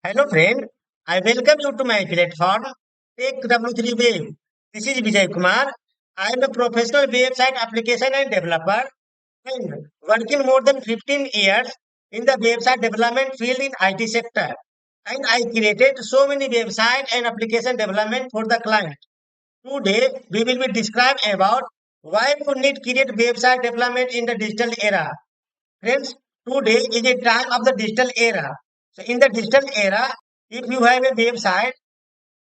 Hello friend, I welcome you to my platform Take W3 Wave. This is Vijay Kumar. I am a professional website application and developer and working more than 15 years in the website development field in IT sector. And I created so many website and application development for the client. Today we will be describe about why you need create website development in the digital era. Friends, today is a time of the digital era. So in the digital era, if you have a website,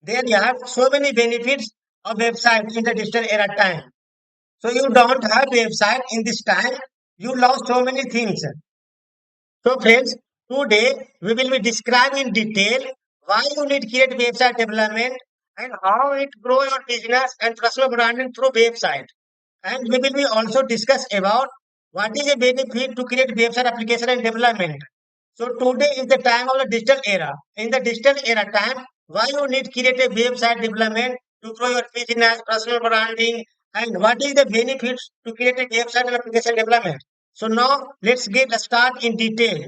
there you have so many benefits of website in the digital era time. So you don't have website in this time, you lost so many things. So friends, today we will be describing in detail why you need create website development and how it grow your business and personal branding through website. And we will be also discuss about what is a benefit to create website application and development. So today is the time of the digital era. In the digital era time, why you need create a website development to grow your business, personal branding, and what is the benefits to create a website and application development. So now let's get a start in detail.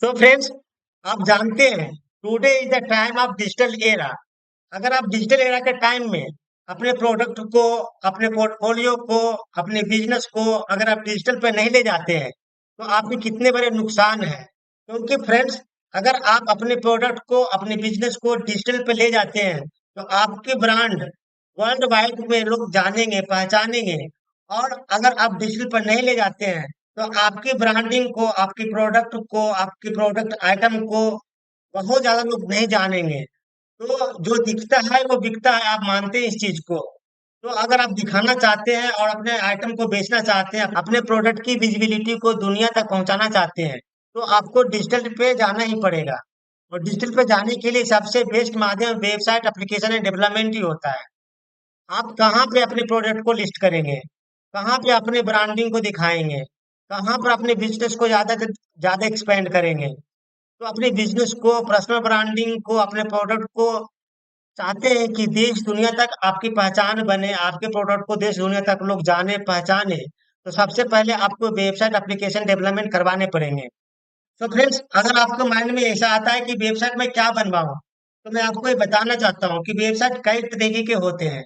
So friends, आप जानते हैं today is the time of digital era. अगर आप digital era के time में अपने product को, अपने पोर्टफोलियो को, अपने बिजनेस को अगर आप डिजिटल पे नहीं ले जाते हैं तो आपके कितने बड़े नुकसान है। क्योंकि फ्रेंड्स, अगर आप अपने प्रोडक्ट को, अपने बिजनेस को डिजिटल पे ले जाते हैं तो आपके ब्रांड वर्ल्ड वाइड में लोग जानेंगे, पहचानेंगे। और अगर आप डिजिटल पर नहीं ले जाते हैं तो आपकी ब्रांडिंग को, आपके प्रोडक्ट को, आपके प्रोडक्ट आइटम को बहुत ज्यादा लोग नहीं जानेंगे। तो जो दिखता है वो बिकता है, आप मानते हैं इस चीज को। तो अगर आप दिखाना चाहते हैं और अपने आइटम को बेचना चाहते हैं, अपने प्रोडक्ट की विजिबिलिटी को दुनिया तक पहुंचाना चाहते हैं, तो आपको डिजिटल पे जाना ही पड़ेगा। और डिजिटल पे जाने के लिए सबसे बेस्ट माध्यम वेबसाइट एप्लीकेशन एंड डेवलपमेंट ही होता है। आप कहाँ पे अपने प्रोडक्ट को लिस्ट करेंगे, कहाँ पे अपने ब्रांडिंग को दिखाएंगे, कहाँ पर अपने बिजनेस को ज्यादा से ज्यादा एक्सपेंड करेंगे। तो अपने बिजनेस को, पर्सनल ब्रांडिंग को, अपने प्रोडक्ट को चाहते हैं कि देश दुनिया तक आपकी पहचान बने, आपके प्रोडक्ट को देश दुनिया तक लोग जाने, पहचाने, तो सबसे पहले आपको वेबसाइट एप्लीकेशन डेवलपमेंट करवाने पड़ेंगे। तो फ्रेंड्स, अगर आपके माइंड में ऐसा आता है कि वेबसाइट में क्या बनवाऊं, तो मैं आपको ये बताना चाहता हूँ कि वेबसाइट कई तरीके के होते हैं।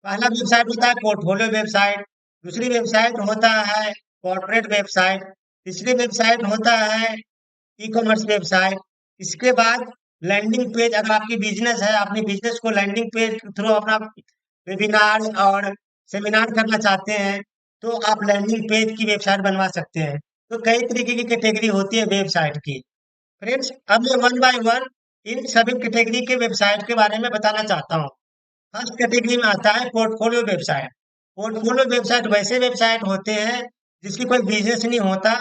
पहला वेबसाइट होता है पोर्टफोलियो वेबसाइट, दूसरी वेबसाइट होता है कॉर्पोरेट वेबसाइट, तीसरी वेबसाइट होता है ई कॉमर्स वेबसाइट। इसके बाद लैंडिंग पेज, अगर आपकी बिजनेस है, अपने बिजनेस को लैंडिंग पेज के थ्रू अपना वेबिनार और सेमिनार करना चाहते हैं तो आप लैंडिंग पेज की वेबसाइट बनवा सकते हैं। तो कई तरीके की कैटेगरी होती है वेबसाइट की। फ्रेंड्स, अब मैं वन बाय वन इन सभी कैटेगरी के वेबसाइट के बारे में बताना चाहता हूँ। फर्स्ट कैटेगरी में आता है पोर्टफोलियो वेबसाइट। पोर्टफोलियो वेबसाइट वैसे वेबसाइट होते हैं जिसकी कोई बिजनेस नहीं होता,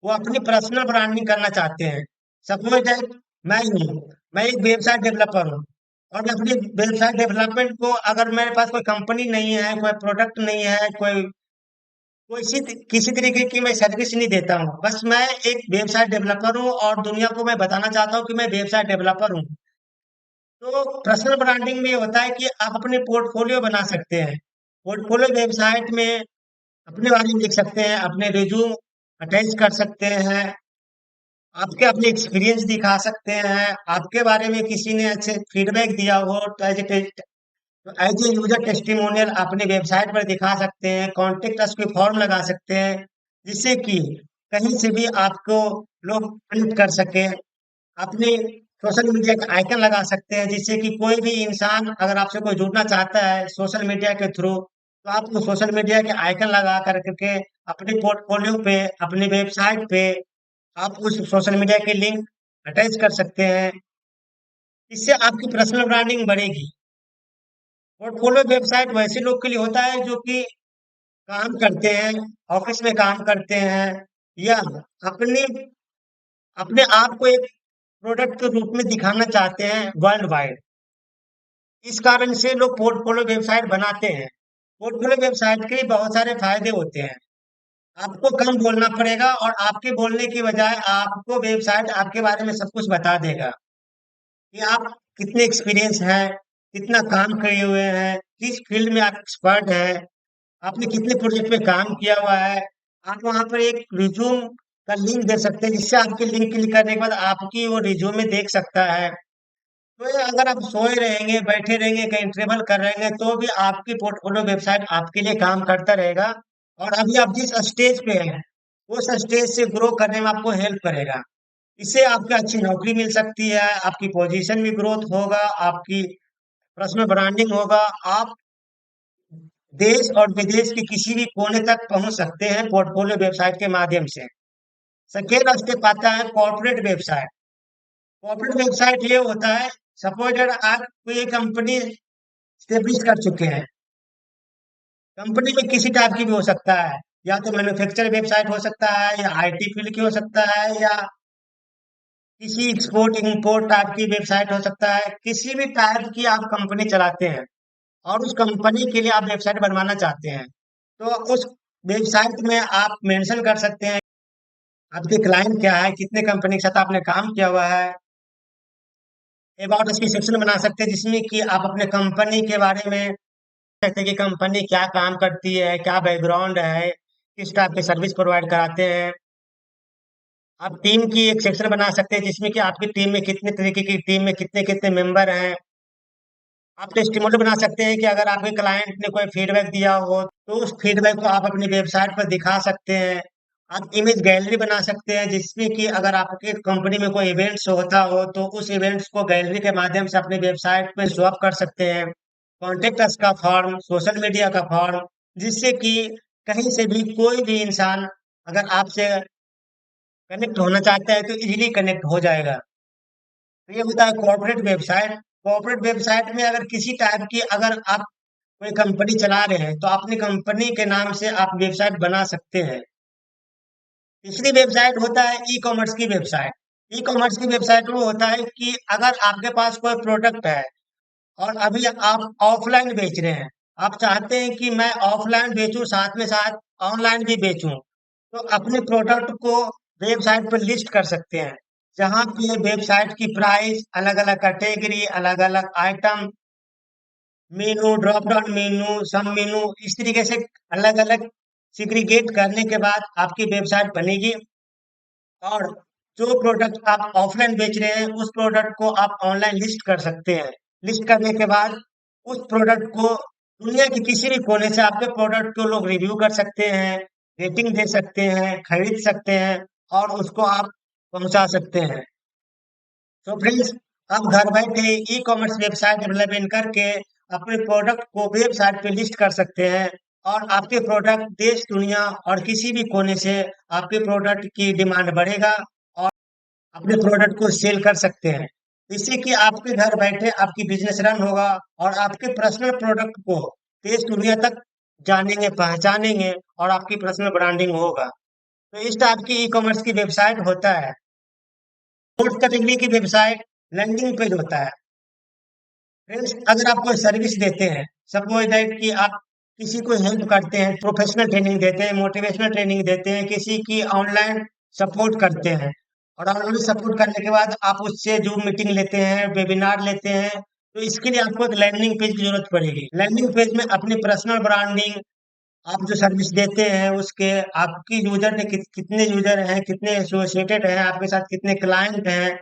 वो अपनी पर्सनल ब्रांडिंग करना चाहते हैं। सपोज दैट मैं हूँ, मैं एक वेबसाइट डेवलपर हूँ और मैं अपनी वेबसाइट डेवलपमेंट को, अगर मेरे पास कोई कंपनी नहीं है, कोई प्रोडक्ट नहीं है, कोई कोई किसी तरीके की मैं सर्विस नहीं देता हूँ, बस मैं एक वेबसाइट डेवलपर हूँ और दुनिया को मैं बताना चाहता हूँ कि मैं वेबसाइट डेवलपर हूँ। तो पर्सनल ब्रांडिंग में ये होता है कि आप अपने पोर्टफोलियो बना सकते हैं। पोर्टफोलियो वेबसाइट में अपने बारे में लिख सकते हैं, अपने रिज्यूम अटैच कर सकते हैं, आपके अपने एक्सपीरियंस दिखा सकते हैं, आपके बारे में किसी ने अच्छे फीडबैक दिया हो तो एज ए यूजर टेस्टिमोनियल अपने वेबसाइट पर दिखा सकते हैं, कॉन्टेक्ट अस पे फॉर्म लगा सकते हैं, जिससे कि कहीं से भी आपको लोग कनेक्ट कर सके। अपने सोशल मीडिया का आइकन लगा सकते हैं जिससे कि कोई भी इंसान अगर आपसे कोई जुड़ना चाहता है सोशल मीडिया के थ्रू, तो आप वो सोशल मीडिया के आइकन लगा करके अपने पोर्टफोलियो पे, अपनी वेबसाइट पे आप उस सोशल मीडिया के लिंक अटैच कर सकते हैं। इससे आपकी पर्सनल ब्रांडिंग बढ़ेगी। पोर्टफोलियो वेबसाइट वैसे लोग के लिए होता है जो कि काम करते हैं, ऑफिस में काम करते हैं, या अपने अपने आप को एक प्रोडक्ट के रूप में दिखाना चाहते हैं वर्ल्ड वाइड। इस कारण से लोग पोर्टफोलियो वेबसाइट बनाते हैं। पोर्टफोलियो वेबसाइट के बहुत सारे फायदे होते हैं। आपको कम बोलना पड़ेगा और आपके बोलने की बजाय आपको वेबसाइट आपके बारे में सब कुछ बता देगा कि आप कितने एक्सपीरियंस हैं, कितना काम करे हुए हैं, किस फील्ड में आप एक्सपर्ट हैं, आपने कितने प्रोजेक्ट पे काम किया हुआ है। आप वहां पर एक रिज्यूम का लिंक दे सकते हैं, जिससे आपके लिंक क्लिक करने के बाद आपकी वो रिज्यूमे देख सकता है। तो ये अगर आप सोए रहेंगे, बैठे रहेंगे, कहीं ट्रेवल कर रहेंगे, तो भी आपकी पोर्टफोलियो वेबसाइट आपके लिए काम करता रहेगा। और अभी आप जिस स्टेज पे हैं, उस स्टेज से ग्रो करने में आपको हेल्प करेगा। इससे आपको अच्छी नौकरी मिल सकती है, आपकी पोजीशन भी ग्रोथ होगा, आपकी पर्सनल ब्रांडिंग होगा, आप देश और विदेश के किसी भी कोने तक पहुंच सकते हैं पोर्टफोलियो वेबसाइट के माध्यम से। सेकेंड स्टेप आता है कॉर्पोरेट वेबसाइट। कॉर्पोरेट वेबसाइट ये होता है, सपोज अगर आप कोई कंपनी स्टेब्लिश कर चुके हैं, कंपनी में किसी टाइप की भी हो सकता है, या तो मैन्युफैक्चर वेबसाइट हो सकता है, या आईटी फील्ड की हो सकता है, या किसी एक्सपोर्ट इंपोर्ट टाइप की वेबसाइट हो सकता है। किसी भी टाइप की आप कंपनी चलाते हैं और उस कंपनी के लिए आप वेबसाइट बनवाना चाहते हैं, तो उस वेबसाइट में आप मेंशन कर सकते हैं आपके क्लाइंट क्या है, कितने कंपनी के साथ आपने काम किया हुआ है। अबाउट उसकी सेक्शन बना सकते हैं, जिसमें कि आप अपने कंपनी के बारे में सकते हैं कि कंपनी क्या काम करती है, क्या बैकग्राउंड है, किस टाइप की सर्विस प्रोवाइड कराते हैं। आप टीम की एक सेक्शन बना सकते हैं, जिसमें कि आपकी टीम में कितने तरीके की टीम में कितने कितने मेंबर हैं। आप टेस्टिमोनियल बना सकते हैं कि अगर आपके क्लाइंट ने कोई फीडबैक दिया हो, तो उस फीडबैक को आप अपनी वेबसाइट पर दिखा सकते हैं। आप इमेज गैलरी बना सकते हैं, जिसमें कि अगर आपके कंपनी में कोई इवेंट्स होता हो, तो उस इवेंट्स को गैलरी के माध्यम से अपनी वेबसाइट पे शो अप कर सकते हैं। कॉन्टेक्ट अस का फॉर्म, सोशल मीडिया का फॉर्म, जिससे कि कहीं से भी कोई भी इंसान अगर आपसे कनेक्ट होना चाहता है, तो इजीली कनेक्ट हो जाएगा। तो ये होता है कॉर्पोरेट वेबसाइट। कॉर्पोरेट वेबसाइट में अगर किसी टाइप की अगर आप कोई कंपनी चला रहे हैं, तो अपनी कंपनी के नाम से आप वेबसाइट बना सकते हैं। तीसरी वेबसाइट होता है ई कॉमर्स की वेबसाइट। ई कॉमर्स की वेबसाइट वो होता है कि अगर आपके पास कोई प्रोडक्ट है और अभी आप ऑफलाइन बेच रहे हैं, आप चाहते हैं कि मैं ऑफलाइन बेचूं साथ में साथ ऑनलाइन भी बेचूं, तो अपने प्रोडक्ट को वेबसाइट पर लिस्ट कर सकते हैं, जहां पे वेबसाइट की प्राइस, अलग अलग कैटेगरी, अलग अलग आइटम, मेनू, ड्रॉप डाउन मेनू, सब मेनू, इस तरीके से अलग अलग सिग्रीगेट करने के बाद आपकी वेबसाइट बनेगी। और जो प्रोडक्ट आप ऑफलाइन बेच रहे हैं, उस प्रोडक्ट को आप ऑनलाइन लिस्ट कर सकते हैं। लिस्ट करने के बाद उस प्रोडक्ट को दुनिया के किसी भी कोने से आपके प्रोडक्ट को लोग रिव्यू कर सकते हैं, रेटिंग दे सकते हैं, खरीद सकते हैं, और उसको आप पहुंचा सकते हैं। तो फ्रेंड्स, आप घर बैठे ई कॉमर्स वेबसाइट डेवलपमेंट करके अपने प्रोडक्ट को वेबसाइट पे लिस्ट कर सकते हैं, और आपके प्रोडक्ट देश दुनिया और किसी भी कोने से आपके प्रोडक्ट की डिमांड बढ़ेगा, और अपने प्रोडक्ट को सेल कर सकते हैं। इससे कि आपके घर बैठे आपकी बिजनेस रन होगा, और आपके पर्सनल प्रोडक्ट को देश दुनिया तक जानेंगे, पहचानेंगे, और आपकी पर्सनल ब्रांडिंग होगा। तो इस टाइप की ई कॉमर्स की वेबसाइट होता है। फोर्थ कैटेगरी की वेबसाइट लैंडिंग पेज होता है। फ्रेंड्स, अगर आप कोई सर्विस देते हैं, सपोज दैट कि आप किसी को हेल्प करते हैं, प्रोफेशनल ट्रेनिंग देते हैं, मोटिवेशनल ट्रेनिंग देते हैं, किसी की ऑनलाइन सपोर्ट करते हैं, और ऑनलाइन सपोर्ट करने के बाद आप उससे जूम मीटिंग लेते हैं, वेबिनार लेते हैं, तो इसके लिए आपको एक लैंडिंग पेज की जरूरत पड़ेगी। लैंडिंग पेज में अपनी पर्सनल ब्रांडिंग, आप जो सर्विस देते हैं उसके, आपकी यूजर ने कितने यूजर हैं, कितने एसोसिएटेड हैं आपके साथ, कितने क्लाइंट हैं,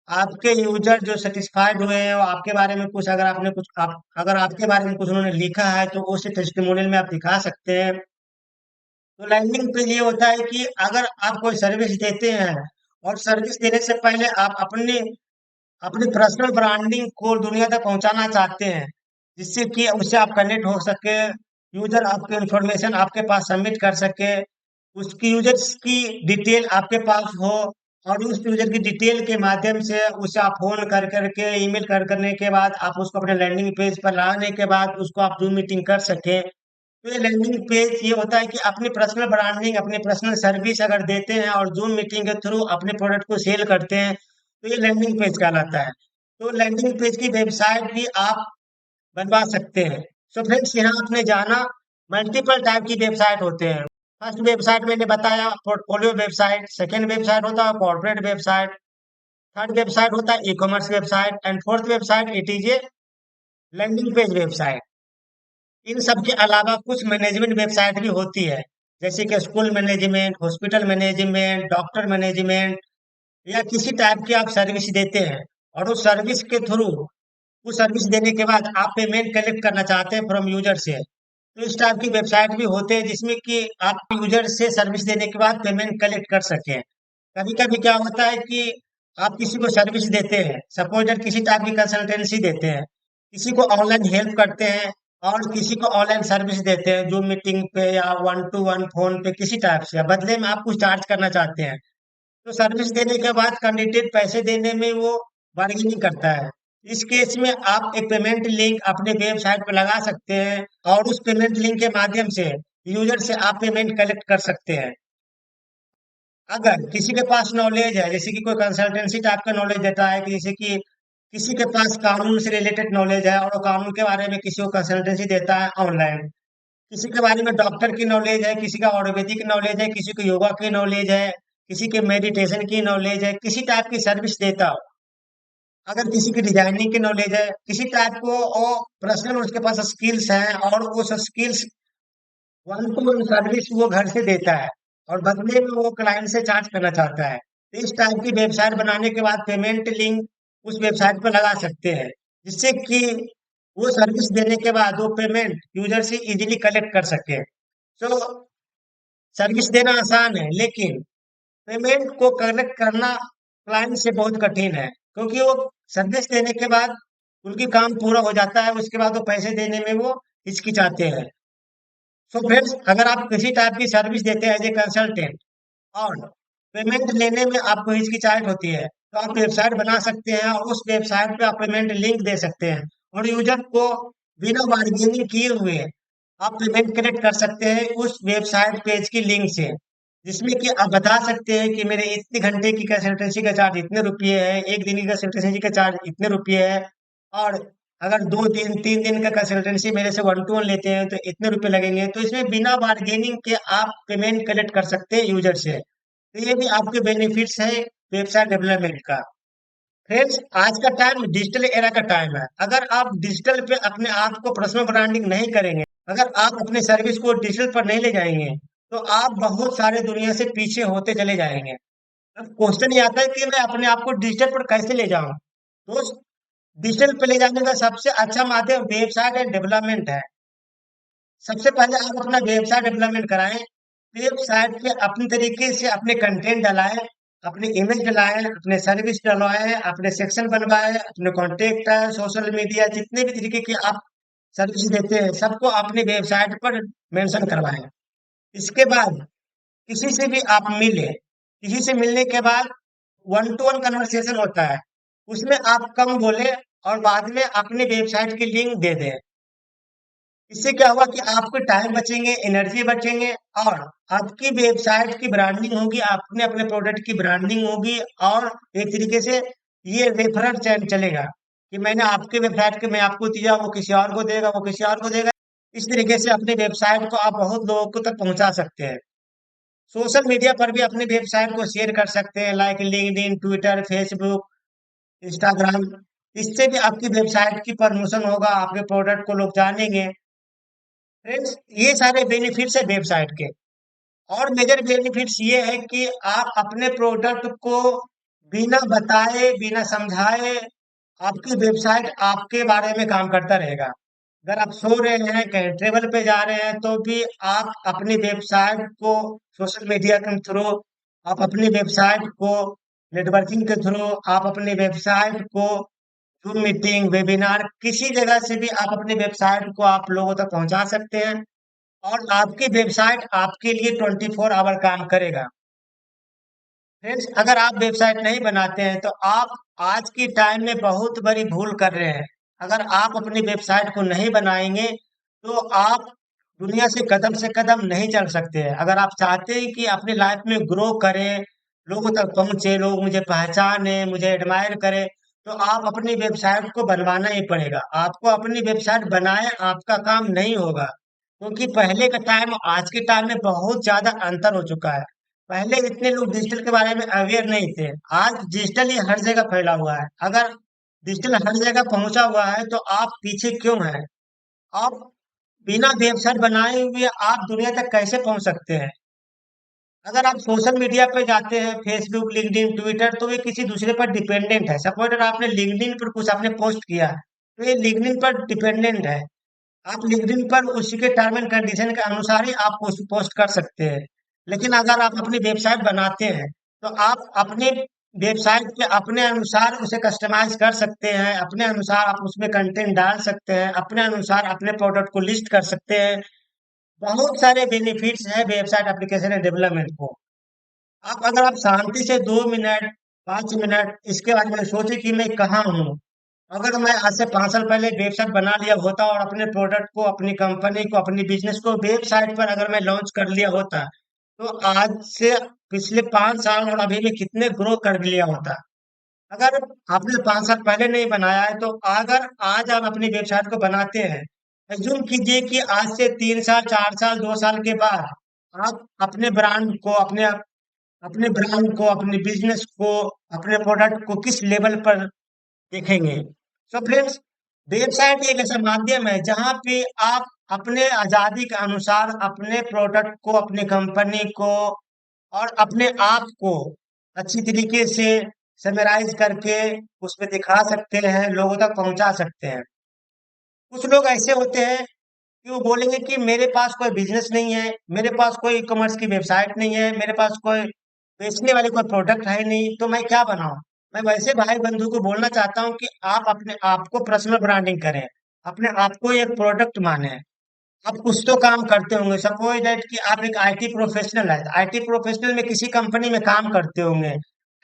आपके यूजर जो सेटिस्फाइड हुए हैं, वो आपके बारे में कुछ, अगर आपने कुछ अगर आपके बारे में कुछ उन्होंने लिखा है, तो उसे टेस्टिमोनियल में आप दिखा सकते हैं। तो लैंडिंग पेज ये होता है कि अगर आप कोई सर्विस देते हैं, और सर्विस देने से पहले आप अपने अपनी पर्सनल ब्रांडिंग को दुनिया तक पहुंचाना चाहते हैं, जिससे कि उससे आप कनेक्ट हो सके, यूजर आपके इंफॉर्मेशन आपके पास सबमिट कर सके, उसकी यूजर्स की डिटेल आपके पास हो, और उस यूजर की डिटेल के माध्यम से उसे आप फोन कर करके, ईमेल कर करने के बाद आप उसको अपने लैंडिंग पेज पर लाने के बाद उसको आप जूम मीटिंग कर सके। तो ये लैंडिंग पेज ये होता है कि अपनी पर्सनल ब्रांडिंग, अपनी पर्सनल सर्विस अगर देते हैं और जूम मीटिंग के थ्रू अपने प्रोडक्ट को सेल करते हैं, तो ये लैंडिंग पेज कहलाता है। तो लैंडिंग पेज की वेबसाइट भी आप बनवा सकते हैं। सो फ्रेंड्स, यहाँ आपने जाना मल्टीपल टाइप की वेबसाइट होते हैं। फर्स्ट वेबसाइट मैंने बताया पोर्टफोलियो वेबसाइट, सेकेंड वेबसाइट होता है कॉर्पोरेट वेबसाइट, थर्ड वेबसाइट होता है e commerce website, and fourth website it is a landing page website. इन सब के अलावा कुछ मैनेजमेंट वेबसाइट भी होती है, जैसे कि school management, hospital management, doctor management, या किसी टाइप की आप सर्विस देते हैं, और उस सर्विस के थ्रू, उस सर्विस देने के बाद आप पेमेंट कलेक्ट करना चाहते हैं फ्रॉम यूजर से, तो इस टाइप की वेबसाइट भी होते हैं जिसमें कि आप यूजर से सर्विस देने के बाद पेमेंट कलेक्ट कर सकें। कभी कभी क्या होता है कि आप किसी को सर्विस देते हैं, सपोज दैट किसी टाइप की कंसल्टेंसी देते हैं, किसी को ऑनलाइन हेल्प करते हैं, और किसी को ऑनलाइन सर्विस देते हैं, जूम मीटिंग पे या वन टू वन फोन पे किसी टाइप से, या बदले में आप कुछ चार्ज करना चाहते हैं, तो सर्विस देने के बाद कैंडिडेट पैसे देने में वो बार्गेनिंग करता है। इस केस में आप एक पेमेंट लिंक अपने वेबसाइट पर लगा सकते हैं, और उस पेमेंट लिंक के माध्यम से यूजर से आप पेमेंट कलेक्ट कर सकते हैं। अगर किसी के पास नॉलेज है, जैसे कि कोई कंसल्टेंसी टाइप का नॉलेज देता है, कि जैसे कि किसी के पास कानून से रिलेटेड नॉलेज है और वो कानून के बारे में किसी को कंसल्टेंसी देता है ऑनलाइन, किसी के बारे में डॉक्टर की नॉलेज है, किसी का आयुर्वेदिक नॉलेज है, किसी को योगा की नॉलेज है, किसी के मेडिटेशन की नॉलेज है, किसी टाइप की सर्विस देता हो, अगर किसी की डिजाइनिंग की नॉलेज है, किसी टाइप को वो पर्सनल उसके पास स्किल्स हैं, और वो skills one two one service वो घर से देता है, और बदले में वो क्लाइंट से चार्ज करना चाहता है, तो इस टाइप की वेबसाइट बनाने के बाद पेमेंट लिंक उस वेबसाइट पर लगा सकते हैं, जिससे कि वो सर्विस देने के बाद वो पेमेंट यूजर से इजीली कलेक्ट कर सके। तो सर्विस देना आसान है, लेकिन पेमेंट को कलेक्ट करना क्लाइंट से बहुत कठिन है, क्योंकि वो सर्विस देने के बाद उनकी काम पूरा हो जाता है, उसके बाद वो पैसे देने में वो हिचकिचाते हैं। सो फ्रेंड्स, अगर आप किसी टाइप की सर्विस देते हैं एज ए कंसल्टेंट, और पेमेंट लेने में आपको हिचकिचाहट होती है, तो आप वेबसाइट बना सकते हैं, और उस वेबसाइट पे आप पेमेंट लिंक दे सकते हैं, और यूजर को बिना बार्गेनिंग किए हुए आप पेमेंट कलेक्ट कर सकते हैं उस वेबसाइट पेज की लिंक से, जिसमें कि आप बता सकते हैं कि मेरे इतने घंटे की कंसल्टेंसी का चार्ज इतने रुपये है, एक दिन की कंसल्टेंसी का चार्ज इतने रुपये है, और अगर 2 दिन 3 दिन का कंसल्टेंसी मेरे से वन टू वन लेते हैं तो इतने रुपए लगेंगे, तो इसमें बिना बार्गेनिंग के आप पेमेंट कलेक्ट कर सकते हैं यूजर से। तो ये भी आपके बेनिफिट्स है वेबसाइट डेवलपमेंट का। फ्रेंड्स, आज का टाइम डिजिटल एरा का टाइम है। अगर आप डिजिटल पे अपने आप को पर्सनल ब्रांडिंग नहीं करेंगे, अगर आप अपने सर्विस को डिजिटल पर नहीं ले जाएंगे, तो आप बहुत सारे दुनिया से पीछे होते चले जाएंगे। अब क्वेश्चन ये आता है कि मैं अपने आप को डिजिटल पर कैसे ले जाऊं। दोस्त, डिजिटल पे ले जाने का सबसे अच्छा माध्यम वेबसाइट एंड डेवलपमेंट है। सबसे पहले आप अपना वेबसाइट डेवलपमेंट कराएं, वेबसाइट पे अपने तरीके से अपने कंटेंट डलाएं, अपने इमेज डलाएं, अपने सर्विस डलवाएं, अपने सेक्शन बनवाएं, अपने कॉन्टेक्ट है, सोशल मीडिया, जितने भी तरीके की आप सर्विस देते हैं सबको अपने वेबसाइट पर मेंशन करवाएं। इसके बाद किसी से भी आप मिले, किसी से मिलने के बाद वन टू वन कन्वर्सेशन होता है, उसमें आप कम बोले, और बाद में अपनी वेबसाइट की लिंक दे दें। इससे क्या हुआ कि आपके टाइम बचेंगे, एनर्जी बचेंगे, और आपकी वेबसाइट की ब्रांडिंग होगी, आपने अपने प्रोडक्ट की ब्रांडिंग होगी, और एक तरीके से ये रेफरल चैन चलेगा कि मैंने आपके वेबसाइट के मैं आपको दिया, वो किसी और को देगा, वो किसी और को देगा। इस तरीके से अपनी वेबसाइट को आप बहुत लोगों को तक पहुंचा सकते हैं। सोशल मीडिया पर भी अपनी वेबसाइट को शेयर कर सकते हैं, like LinkedIn, Twitter, Facebook, Instagram. इससे भी आपकी वेबसाइट की प्रमोशन होगा, आपके प्रोडक्ट को लोग जानेंगे। फ्रेंड्स, ये सारे बेनिफिट्स है वेबसाइट के। और मेजर बेनिफिट्स ये है कि आप अपने प्रोडक्ट को बिना बताए, बिना समझाए, आपकी वेबसाइट आपके बारे में काम करता रहेगा। अगर आप सो रहे हैं, कहीं ट्रेवल पे जा रहे हैं, तो भी आप अपनी वेबसाइट को सोशल मीडिया के थ्रू, आप अपनी वेबसाइट को नेटवर्किंग के थ्रू, आप अपनी वेबसाइट को जूम मीटिंग, वेबिनार, किसी जगह से भी आप अपनी वेबसाइट को आप लोगों तक पहुंचा सकते हैं, और आपकी वेबसाइट आपके लिए 24 आवर काम करेगा। फ्रेंड्स, अगर आप वेबसाइट नहीं बनाते हैं तो आप आज की टाइम में बहुत बड़ी भूल कर रहे हैं। अगर आप अपनी वेबसाइट को नहीं बनाएंगे, तो आप दुनिया से कदम नहीं चल सकते हैं। अगर आप चाहते हैं कि अपनी लाइफ में ग्रो करें, लोगों तक पहुंचे, लोग मुझे पहचाने, मुझे एडमायर करें, तो आप अपनी वेबसाइट को बनवाना ही पड़ेगा। आपको अपनी वेबसाइट बनाए आपका काम नहीं होगा, क्योंकि पहले का टाइम आज के टाइम में बहुत ज्यादा अंतर हो चुका है। पहले इतने लोग डिजिटल के बारे में अवेयर नहीं थे, आज डिजिटल ही हर जगह फैला हुआ है। अगर डिजिटल हर जगह पहुंचा हुआ है, तो आप पीछे क्यों हैं? आप बिना वेबसाइट बनाए हुए आप दुनिया तक कैसे पहुंच सकते हैं? अगर आप सोशल मीडिया पे जाते हैं, फेसबुक, लिंक्डइन, ट्विटर, तो ये किसी दूसरे पर डिपेंडेंट है। सपोज अगर आपने लिंक्डइन पर कुछ आपने पोस्ट किया, तो ये लिंक्डइन पर डिपेंडेंट है। आप लिंक्डइन पर उसी के टर्म एंड कंडीशन के अनुसार ही आप पोस्ट पोस्ट कर सकते हैं। लेकिन अगर आप अपनी वेबसाइट बनाते हैं, तो आप अपने वेबसाइट के अपने अनुसार उसे कस्टमाइज कर सकते हैं, अपने अनुसार आप उसमें कंटेंट डाल सकते हैं, अपने अनुसार अपने प्रोडक्ट को लिस्ट कर सकते हैं। बहुत सारे बेनिफिट्स हैं वेबसाइट एप्लीकेशन डेवलपमेंट को। अगर आप शांति से 2 मिनट, 5 मिनट इसके बारे में सोचे कि मैं कहाँ हूँ। अगर मैं आज से 5 साल पहले वेबसाइट बना लिया होता और अपने प्रोडक्ट को, अपनी कंपनी को, अपनी बिजनेस को वेबसाइट पर अगर मैं लॉन्च कर लिया होता, तो आज से पिछले 5 साल और अभी में कितने ग्रो कर लिया होता। अगर आपने 5 साल पहले नहीं बनाया है, तो अगर आज आप अपनी वेबसाइट को बनाते हैं, एज्यूम कीजिए कि आज से 3 साल, 4 साल, 2 साल के बाद आप अपने ब्रांड को, अपने ब्रांड को, अपने बिजनेस को, अपने प्रोडक्ट को किस लेवल पर देखेंगे। सो फ्रेंड्स, वेबसाइट एक ऐसा माध्यम है जहां पे आप अपने आजादी के अनुसार अपने प्रोडक्ट को, अपनी कंपनी को और अपने आप को अच्छी तरीके से समराइज करके उसमें दिखा सकते हैं, लोगों तक पहुंचा सकते हैं। कुछ लोग ऐसे होते हैं कि वो बोलेंगे कि मेरे पास कोई बिजनेस नहीं है, मेरे पास कोई ई कॉमर्स की वेबसाइट नहीं है, मेरे पास कोई बेचने वाले कोई प्रोडक्ट है नहीं, तो मैं क्या बनाऊं। मैं वैसे भाई बंधु को बोलना चाहता हूं कि आप अपने आप को पर्सनल ब्रांडिंग करें, अपने आप को एक प्रोडक्ट माने। आप कुछ तो काम करते होंगे, सपोज दैट कि आप एक आईटी प्रोफेशनल है, आईटी प्रोफेशनल में किसी कंपनी में काम करते होंगे,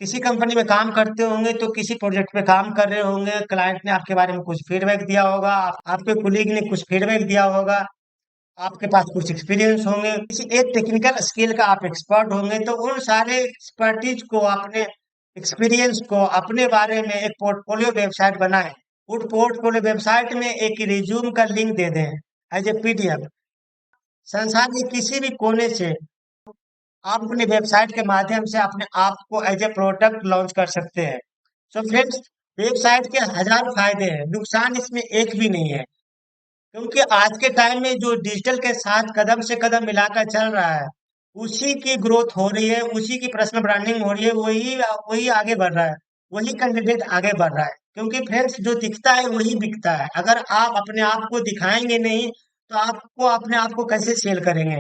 किसी कंपनी में काम करते होंगे तो किसी प्रोजेक्ट पे काम कर रहे होंगे, क्लाइंट ने आपके बारे में कुछ फीडबैक दिया होगा, आपके कुलीग ने कुछ फीडबैक दिया होगा, आपके पास कुछ एक्सपीरियंस होंगे, किसी एक टेक्निकल स्किल का आप एक्सपर्ट होंगे, तो उन सारे एक्सपर्टीज को, अपने एक्सपीरियंस को, अपने बारे में एक पोर्टफोलियो वेबसाइट बनाएं। उस पोर्टफोलियो वेबसाइट में एक रिज्यूम का लिंक दे दें एज ए पीडीएफ। संसार के किसी भी कोने से आप अपनी वेबसाइट के माध्यम से अपने आप को एज ए प्रोडक्ट लॉन्च कर सकते हैं। सो फ्रेंड्स, वेबसाइट के हजार फायदे हैं, नुकसान इसमें एक भी नहीं है। क्योंकि आज के टाइम में जो डिजिटल के साथ कदम से कदम मिलाकर चल रहा है, उसी की ग्रोथ हो रही है, उसी की पर्सनल ब्रांडिंग हो रही है, वही वही आगे बढ़ रहा है, वही कैंडिडेट आगे बढ़ रहा है। क्योंकि फ्रेंड्स, जो दिखता है वही बिकता है। अगर आप अपने आप को दिखाएंगे नहीं, तो आपको अपने आप को कैसे सेल करेंगे।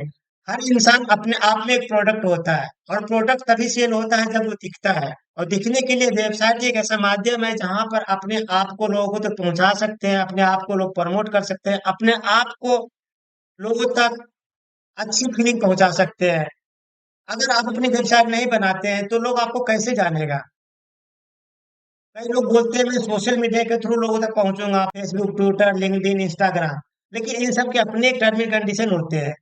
हर इंसान अपने आप में एक प्रोडक्ट होता है, और प्रोडक्ट तभी सेल होता है जब वो दिखता है। और दिखने के लिए वेबसाइट एक ऐसा माध्यम है जहां पर अपने आप को लोगों तक पहुंचा सकते हैं, अपने आप को लोग प्रमोट कर सकते हैं, अपने आप को लोगों तक अच्छी फीलिंग पहुंचा सकते हैं। अगर आप अपनी वेबसाइट नहीं बनाते हैं, तो लोग आपको कैसे जानेगा। कई लोग बोलते हैं मैं सोशल मीडिया के थ्रू लोगों तक पहुंचूंगा, फेसबुक, ट्विटर, लिंक्डइन, इंस्टाग्राम, लेकिन इन सब के अपने एक टर्म एंड कंडीशन होते हैं।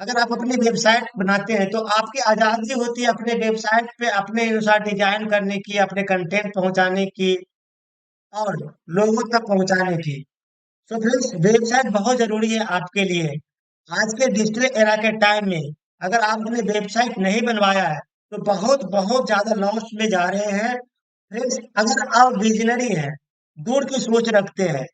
अगर आप अपनी वेबसाइट बनाते हैं, तो आपकी आजादी होती है अपने वेबसाइट पे अपने अनुसार डिजाइन करने की, अपने कंटेंट पहुंचाने की और लोगों तक पहुंचाने की। तो फ्रेंड्स, वेबसाइट बहुत जरूरी है आपके लिए। आज के डिजिटल एरा के टाइम में अगर आपने वेबसाइट नहीं बनवाया है, तो बहुत बहुत ज्यादा लॉस में जा रहे हैं। फ्रेंड्स, अगर आप विजनरी हैं, दूर की सोच रखते हैं,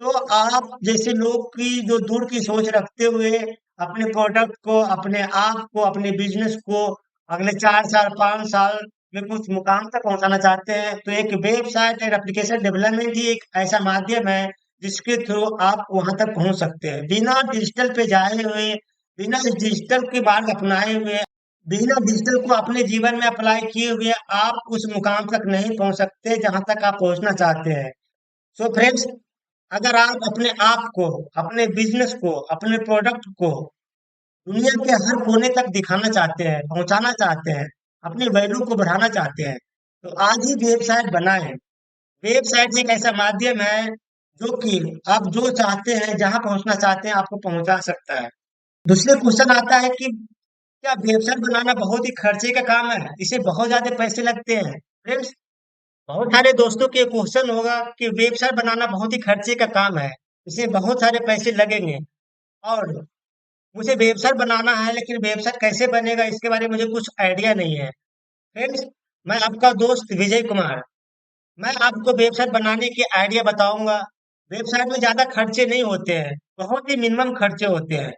तो आप जैसे लोग की जो दूर की सोच रखते हुए अपने प्रोडक्ट को, अपने आप को, अपने बिजनेस को अगले 4 साल, 5 साल में कुछ मुकाम तक पहुंचाना चाहते हैं, तो एक वेबसाइट और एप्लीकेशन डेवलपमेंट ही एक ऐसा माध्यम है जिसके थ्रू आप वहां तक पहुंच सकते हैं, बिना डिजिटल पे जाए हुए, बिना इस डिजिटल के मार्ग अपनाए हुए, बिना डिजिटल को अपने जीवन में अप्लाई किए हुए आप उस मुकाम तक नहीं पहुंच सकते जहां तक आप पहुंचना चाहते हैं। सो फ्रेंड्स, अगर आप अपने आप को, अपने बिजनेस को, अपने प्रोडक्ट को दुनिया के हर कोने तक दिखाना चाहते हैं, पहुंचाना चाहते हैं, अपनी वैल्यू को बढ़ाना चाहते हैं, तो आज ही वेबसाइट बनाएं। वेबसाइट एक ऐसा माध्यम है जो कि आप जो चाहते हैं, जहां पहुंचना चाहते हैं, आपको पहुंचा सकता है। दूसरे क्वेश्चन आता है कि क्या वेबसाइट बनाना बहुत ही खर्चे का काम है, इसे बहुत ज्यादा पैसे लगते हैं। फ्रेंड्स, बहुत सारे दोस्तों के क्वेश्चन होगा कि वेबसाइट बनाना बहुत ही खर्चे का काम है, इसे बहुत सारे पैसे लगेंगे, और मुझे वेबसाइट बनाना है लेकिन वेबसाइट कैसे बनेगा इसके बारे में मुझे कुछ आइडिया नहीं है। फ्रेंड्स, मैं आपका दोस्त विजय कुमार, मैं आपको वेबसाइट बनाने की आइडिया बताऊंगा, वेबसाइट में ज्यादा खर्चे नहीं होते हैं, बहुत ही मिनिमम खर्चे होते हैं।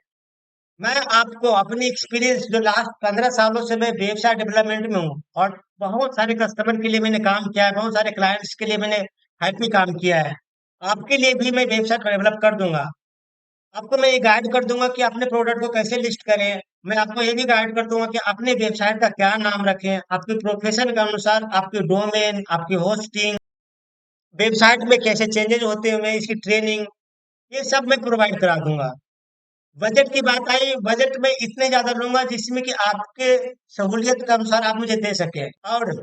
मैं आपको अपनी एक्सपीरियंस, जो लास्ट 15 सालों से मैं वेबसाइट डेवलपमेंट में हूँ, और बहुत सारे कस्टमर के लिए मैंने काम किया है, बहुत सारे क्लाइंट्स के लिए मैंने हैप्पी काम किया है। आपके लिए भी मैं वेबसाइट डेवलप कर दूंगा। आपको मैं ये गाइड कर दूंगा कि अपने प्रोडक्ट को कैसे लिस्ट करें। मैं आपको ये भी गाइड कर दूंगा कि अपने वेबसाइट का क्या नाम रखें, आपके प्रोफेशन के अनुसार आपके डोमेन, आपकी होस्टिंग, वेबसाइट में कैसे चेंजेस होते हुए इसकी ट्रेनिंग, ये सब मैं प्रोवाइड करा दूंगा। बजट की बात आई, बजट में इतने ज्यादा लूंगा जिसमें कि आपके सहूलियत के अनुसार आप मुझे दे सके। और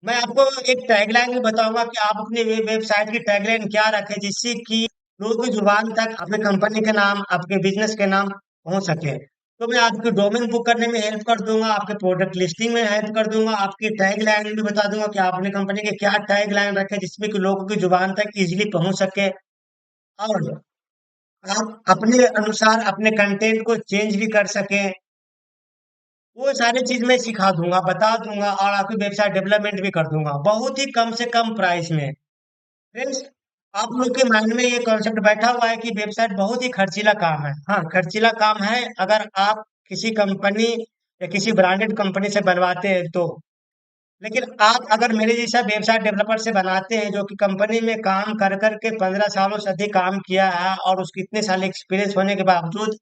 मैं आपको एक टैगलाइन भी बताऊंगा कि आप अपनी वेबसाइट की टैगलाइन क्या रखें, जिससे कि लोगों की जुबान तक आपके कंपनी के नाम, आपके बिजनेस के नाम पहुंच सके। तो मैं आपकी डोमेन बुक करने में हेल्प कर दूंगा, आपके प्रोडक्ट लिस्टिंग में हेल्प कर दूंगा, आपकी टैगलाइन भी बता दूंगा कि आप अपनी कंपनी के क्या टैगलाइन रखें जिसमें कि लोगों की जुबान तक इजीली पहुंच सके। और आप अपने अनुसार अपने कंटेंट को चेंज भी कर सकें। वो सारी चीज मैं सिखा दूंगा, बता दूंगा, और आपकी वेबसाइट डेवलपमेंट भी कर दूंगा बहुत ही कम से कम प्राइस में। फ्रेंड्स, आप लोग के माइंड में ये कॉन्सेप्ट बैठा हुआ है कि वेबसाइट बहुत ही खर्चीला काम है। हाँ, खर्चीला काम है अगर आप किसी कंपनी या किसी ब्रांडेड कंपनी से बनवाते हैं तो। लेकिन आप अगर मेरे जैसा वेबसाइट डेवलपर से बनाते हैं, जो कि कंपनी में काम कर कर के 15 सालों से अधिक काम किया है, और उसकी इतने साल एक्सपीरियंस होने के बावजूद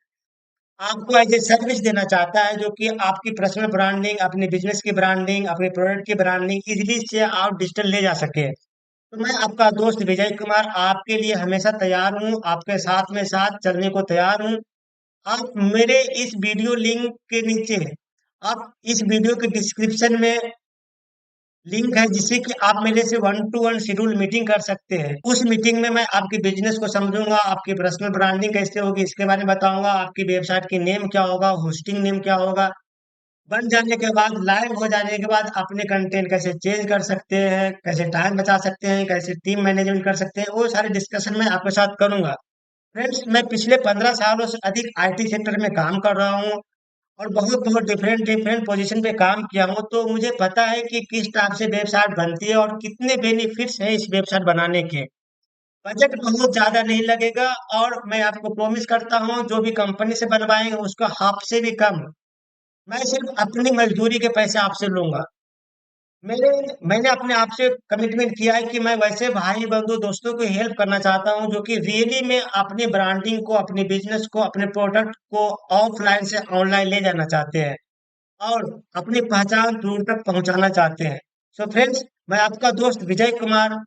आपको एज ए सर्विस देना चाहता है, जो कि आपकी पर्सनल ब्रांडिंग, अपने बिजनेस की ब्रांडिंग, अपने प्रोडक्ट की ब्रांडिंग इजिली से आप डिजिटल ले जा सके, तो मैं आपका दोस्त विजय कुमार आपके लिए हमेशा तैयार हूँ, आपके साथ में साथ चलने को तैयार हूँ। आप मेरे इस वीडियो लिंक के नीचे, आप इस वीडियो के डिस्क्रिप्शन में लिंक है, जिससे कि आप मेरे से 1-to-1 शेड्यूल मीटिंग कर सकते हैं। उस मीटिंग में मैं आपके बिजनेस को समझूंगा, आपकी पर्सनल ब्रांडिंग कैसे होगी इसके बारे में बताऊंगा, आपकी वेबसाइट की नेम क्या होगा, होस्टिंग नेम क्या होगा। बन जाने के बाद, लाइव हो जाने के बाद अपने कंटेंट कैसे चेंज कर सकते हैं, कैसे टाइम बचा सकते हैं, कैसे टीम मैनेजमेंट कर सकते हैं, वो सारे डिस्कशन मैं आपके साथ करूंगा। फ्रेंड्स, मैं पिछले 15 सालों से अधिक आईटी सेक्टर में काम कर रहा हूँ, और बहुत बहुत डिफरेंट डिफरेंट पोजीशन पे काम किया हूँ, तो मुझे पता है कि किस टाइप से वेबसाइट बनती है और कितने बेनिफिट्स हैं इस वेबसाइट बनाने के। बजट बहुत ज्यादा नहीं लगेगा, और मैं आपको प्रॉमिस करता हूँ जो भी कंपनी से बनवाएंगे उसका हाफ से भी कम मैं सिर्फ अपनी मजदूरी के पैसे आपसे लूंगा। मेरे मैंने अपने आप से कमिटमेंट किया है कि मैं वैसे भाई बंधु दोस्तों को हेल्प करना चाहता हूं, जो कि रियली में अपनी ब्रांडिंग को, अपने बिजनेस को, अपने प्रोडक्ट को ऑफलाइन से ऑनलाइन ले जाना चाहते हैं, और अपनी पहचान दूर तक पहुंचाना चाहते हैं। सो फ्रेंड्स, मैं आपका दोस्त विजय कुमार,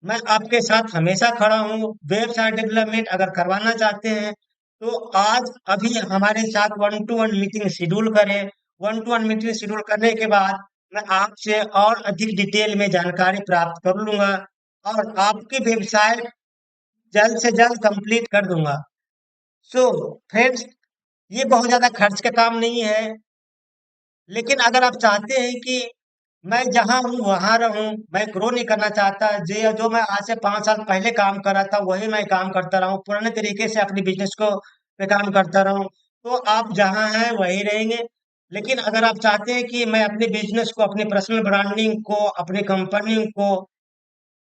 मैं आपके साथ हमेशा खड़ा हूँ। वेबसाइट डेवलपमेंट अगर करवाना चाहते हैं तो आज अभी हमारे साथ 1-to-1 मीटिंग शेड्यूल करें। 1-to-1 मीटिंग शेड्यूल करने के बाद मैं आपसे और अधिक डिटेल में जानकारी प्राप्त कर लूंगा, और आपकी वेबसाइट जल्द से जल्द कंप्लीट कर दूंगा। सो फ्रेंड्स, ये बहुत ज्यादा खर्च का काम नहीं है, लेकिन अगर आप चाहते हैं कि मैं जहां हूँ वहां रहूं, मैं ग्रो नहीं करना चाहता, जो मैं आज से 5 साल पहले काम कर रहा था वही मैं काम करता रहूं, पुराने तरीके से अपने बिजनेस को पे काम करता रहूं, तो आप जहां हैं वही रहेंगे। लेकिन अगर आप चाहते हैं कि मैं अपने बिजनेस को, अपने पर्सनल ब्रांडिंग को, अपनी कंपनी को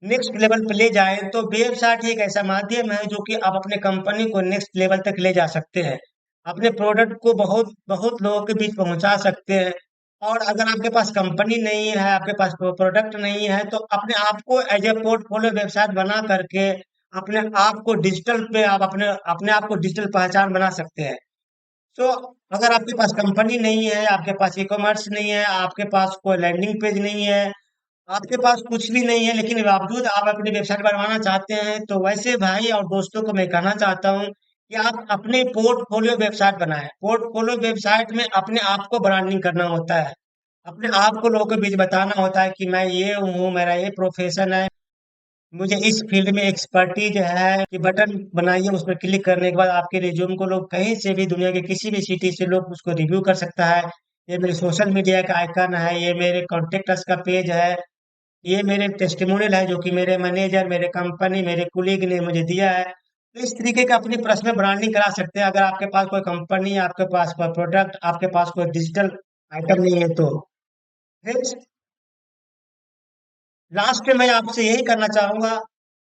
नेक्स्ट लेवल पे ले जाए, तो वेबसाइट एक ऐसा माध्यम है जो कि आप अपने कंपनी को नेक्स्ट लेवल तक ले जा सकते हैं, अपने प्रोडक्ट को बहुत बहुत लोगों के बीच पहुंचा सकते हैं। और अगर आपके पास कंपनी नहीं है, आपके पास प्रोडक्ट नहीं है, तो अपने आप को एज ए पोर्टफोलियो वेबसाइट बना करके अपने आप को डिजिटल पे, आप अपने अपने आप को डिजिटल पहचान बना सकते हैं। तो अगर आपके पास कंपनी नहीं है, आपके पास ई कॉमर्स नहीं है, आपके पास कोई लैंडिंग पेज नहीं है, आपके पास कुछ भी नहीं है, लेकिन बावजूद आप अपनी वेबसाइट बनवाना चाहते हैं, तो वैसे भाई और दोस्तों को मैं कहना चाहता हूँ कि आप अपने पोर्टफोलियो वेबसाइट बनाएं। पोर्टफोलियो वेबसाइट में अपने आप को ब्रांडिंग करना होता है, अपने आप को लोगों के बीच बताना होता है कि मैं ये हूँ, मेरा ये प्रोफेशन है, मुझे इस फील्ड में एक्सपर्टीज है। कि बटन बनाइए, उस पर क्लिक करने के बाद आपके रिज्यूम को लोग कहीं से भी, दुनिया के किसी भी सिटी से लोग उसको रिव्यू कर सकता है। ये मेरे सोशल मीडिया का आइकन है, ये मेरे कॉन्टेक्ट अस का पेज है, ये मेरे टेस्टिमोनियल है जो कि मेरे मैनेजर, मेरे कंपनी, मेरे कुलीग ने मुझे दिया है। तो इस तरीके का अपनी पर्सनल ब्रांडिंग करा सकते हैं, अगर आपके पास कोई कंपनी, आपके पास कोई प्रोडक्ट, आपके पास कोई डिजिटल आइटम नहीं है तो। फ्रेंड्स, लास्ट में मैं आपसे यही करना चाहूंगा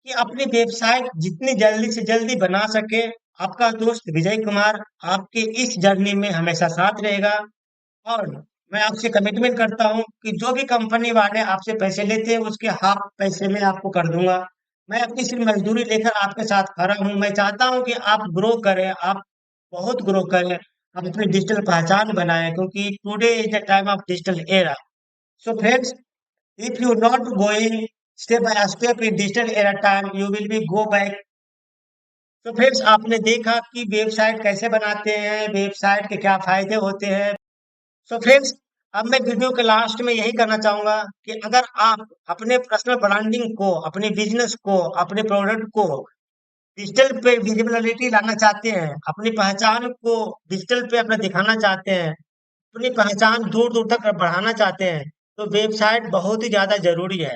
कि अपनी वेबसाइट जितनी जल्दी से जल्दी बना सके। आपका दोस्त विजय कुमार आपके इस जर्नी में हमेशा साथ रहेगा। और मैं आपसे कमिटमेंट करता हूँ कि जो भी कंपनी वाले आपसे पैसे लेते हैं उसके हाफ पैसे में आपको कर दूंगा। मैं अपनी सिर्फ मजदूरी लेकर आपके साथ खड़ा हूँ। मैं चाहता हूँ कि आप ग्रो करें, आप बहुत ग्रो करें, आप अपनी डिजिटल पहचान बनाएं, क्योंकि today is the time of digital era. So friends, if you not going step by step in digital era time, you will be go back। तो फ्रेंड्स, आपने देखा कि वेबसाइट कैसे बनाते हैं, वेबसाइट के क्या फायदे होते हैं। सो फ्रेंड्स, अब मैं वीडियो के लास्ट में यही करना चाहूंगा कि अगर आप अपने पर्सनल ब्रांडिंग को, अपने बिजनेस को, अपने प्रोडक्ट को डिजिटल पे विजिबिलिटी लाना चाहते हैं, अपनी पहचान को डिजिटल पे अपना दिखाना चाहते हैं, अपनी पहचान दूर दूर तक बढ़ाना चाहते हैं, तो वेबसाइट बहुत ही ज्यादा जरूरी है।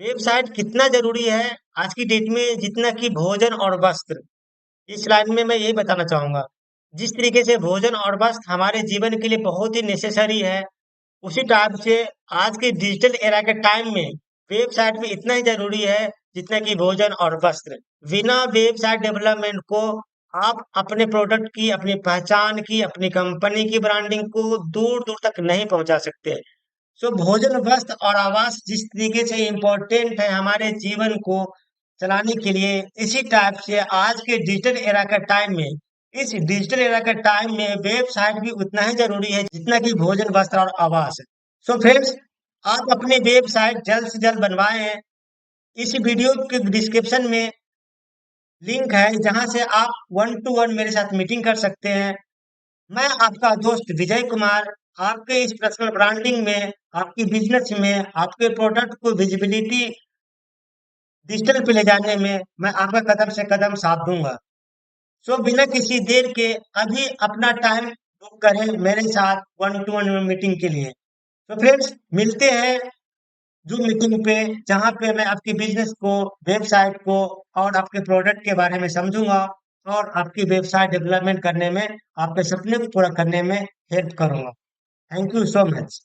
वेबसाइट कितना जरूरी है आज की डेट में, जितना कि भोजन और वस्त्र। इस लाइन में मैं यही बताना चाहूंगा, जिस तरीके से भोजन और वस्त्र हमारे जीवन के लिए बहुत ही नेसेसरी है, उसी टाइप से आज के डिजिटल एरा के टाइम में वेबसाइट भी इतना ही जरूरी है जितना कि भोजन और वस्त्र। बिना वेबसाइट डेवलपमेंट को आप अपने प्रोडक्ट की, अपनी पहचान की, अपनी कंपनी की ब्रांडिंग को दूर दूर तक नहीं पहुंचा सकते। सो भोजन, वस्त्र और आवास जिस तरीके से इम्पोर्टेंट है हमारे जीवन को चलाने के लिए, इसी टाइप से आज के डिजिटल एरा का टाइम में, इस डिजिटल एरा के टाइम में वेबसाइट भी उतना ही जरूरी है जितना कि भोजन, वस्त्र और आवास है। सो फ्रेंड्स, आप अपने वेबसाइट जल्द से जल्द बनवाए हैं। इस वीडियो के डिस्क्रिप्शन में लिंक है जहां से आप 1 to 1 मेरे साथ मीटिंग कर सकते हैं। मैं आपका दोस्त विजय कुमार आपके इस पर्सनल ब्रांडिंग में, आपकी बिजनेस में, आपके प्रोडक्ट को विजिबिलिटी डिजिटल पे ले जाने में मैं आपका कदम से कदम साथ दूंगा। सो बिना किसी देर के अभी अपना टाइम बुक करें मेरे साथ 1 to 1 मीटिंग के लिए। तो फ्रेंड्स, मिलते हैं जूम मीटिंग पे, जहां पे मैं आपकी बिजनेस को, वेबसाइट को और आपके प्रोडक्ट के बारे में समझूंगा और आपकी वेबसाइट डेवलपमेंट करने में, आपके सपने को पूरा करने में हेल्प करूंगा। Thank you so much.